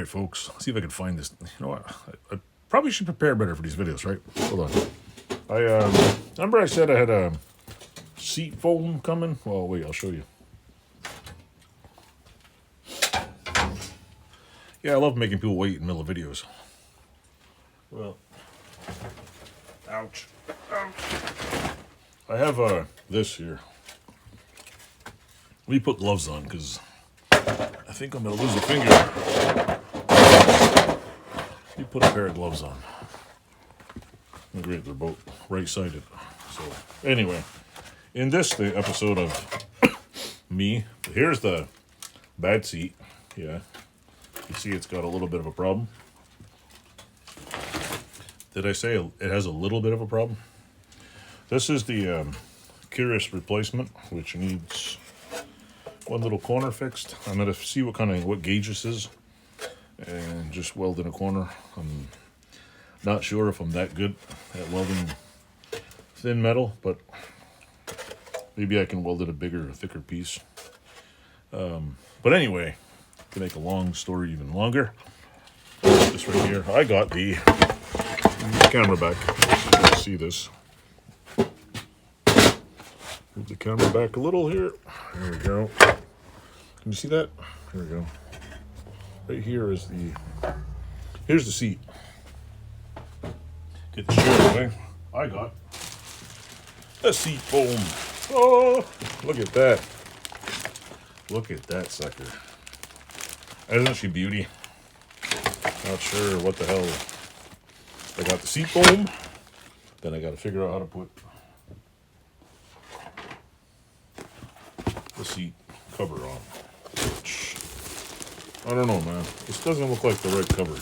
right, folks. Let's see if I can find this. You know what? I probably should prepare better for these videos, right? Hold on. I remember I said I had a seat foam coming. Well, wait, I'll show you. Yeah, I love making people wait in the middle of videos. Well, ouch. I have this here. Let me put gloves on because I think I'm gonna lose a finger. Let me put a pair of gloves on. Great, they're both right-sided. So anyway, in this episode of me, here's the bad seat. Yeah, you see it's got a little bit of a problem. Did I say it has a little bit of a problem? This is the curious replacement, which needs one little corner fixed. I'm gonna see what gauge this is, and just weld in a corner. I'm not sure if I'm that good at welding thin metal, but maybe I can weld it a bigger, thicker piece. But anyway, to make a long story even longer, this right here, I got the camera back. So you can see this. Move the camera back a little here. There we go. Can you see that? There we go. Right here is here's the seat. Get the shirt away. I got a seat foam. Oh, look at that. Look at that sucker. Isn't she beauty? Not sure what the hell. I got the seat foam. Then I got to figure out how to put the seat cover on. Which, I don't know, man. This doesn't look like the right cover.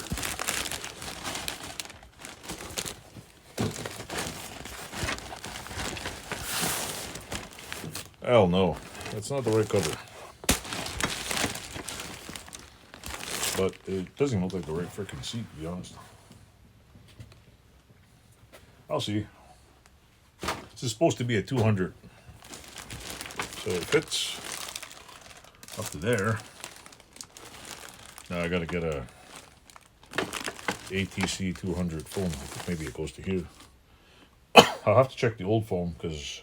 Hell no, that's not the right cover. But it doesn't look like the right freaking seat, to be honest. I'll see. This is supposed to be a 200. So it fits up to there. Now I gotta get a ATC 200 foam. I think maybe it goes to here. I'll have to check the old foam because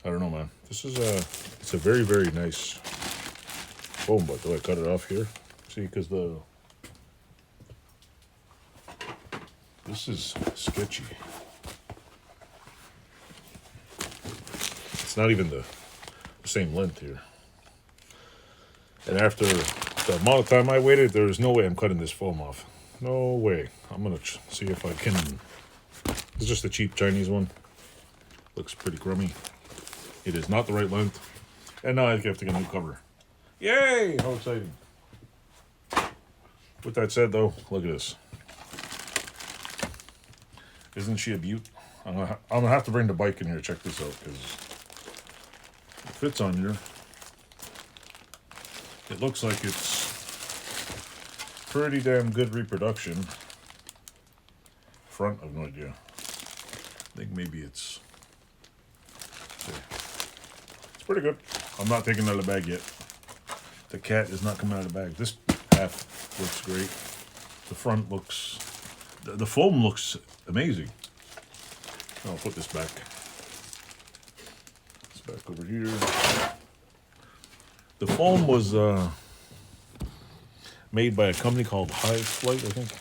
I don't know, man. This is it's a very, very nice foam, but do I cut it off here? See, because this is sketchy. It's not even the same length here. And after the amount of time I waited, there's no way I'm cutting this foam off. No way. I'm gonna see if I can. It's just a cheap Chinese one. Looks pretty crummy. It is not the right length. And now I have to get a new cover. Yay! How exciting. With that said, though, look at this. Isn't she a beaut? I'm gonna have to bring the bike in here to check this out because it fits on here. It looks like it's pretty damn good reproduction. Front, I have no idea. I think maybe it's pretty good. I'm not taking it out of the bag yet. The cat is not coming out of the bag. This half looks great. The front looks, the foam looks amazing. I'll put this back. It's back over here. The foam was made by a company called Flite, I think.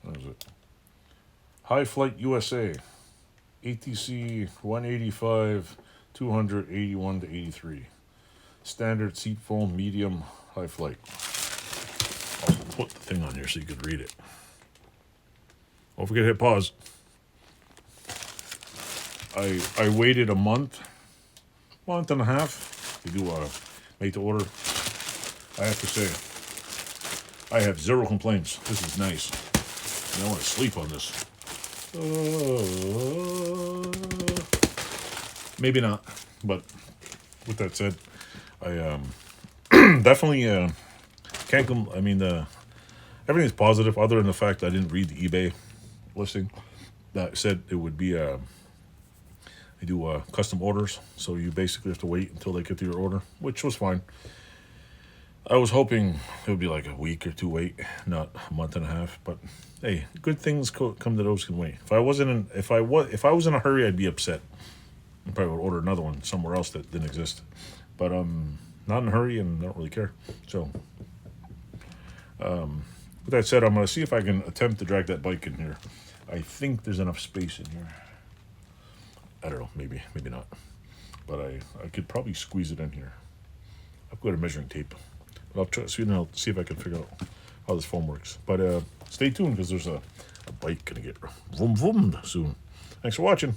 What is it? Flite USA. ATC 185, 281 to 83. Standard seat foam, medium, Flite. I'll put the thing on here so you can read it. Don't forget to hit pause. I waited a month and a half to do a made to order. I have to say, I have zero complaints. This is nice. And I want to sleep on this. Maybe not, but with that said, I definitely can't come. I mean, everything's positive other than the fact I didn't read the eBay listing that said it would be they do custom orders, so you basically have to wait until they get to your order, which was fine. I was hoping it would be like a week or two wait, not a month and a half. But hey, good things come to those who can wait. If I was in a hurry, I'd be upset. I probably would order another one somewhere else that didn't exist. But not in a hurry and don't really care. So with that said, I'm gonna see if I can attempt to drag that bike in here. I think there's enough space in here. I don't know, maybe not. But I could probably squeeze it in here. I've got a measuring tape. But I'll try, I'll see if I can figure out how this foam works. But stay tuned because there's a bike gonna get vroom vroom soon. Thanks for watching.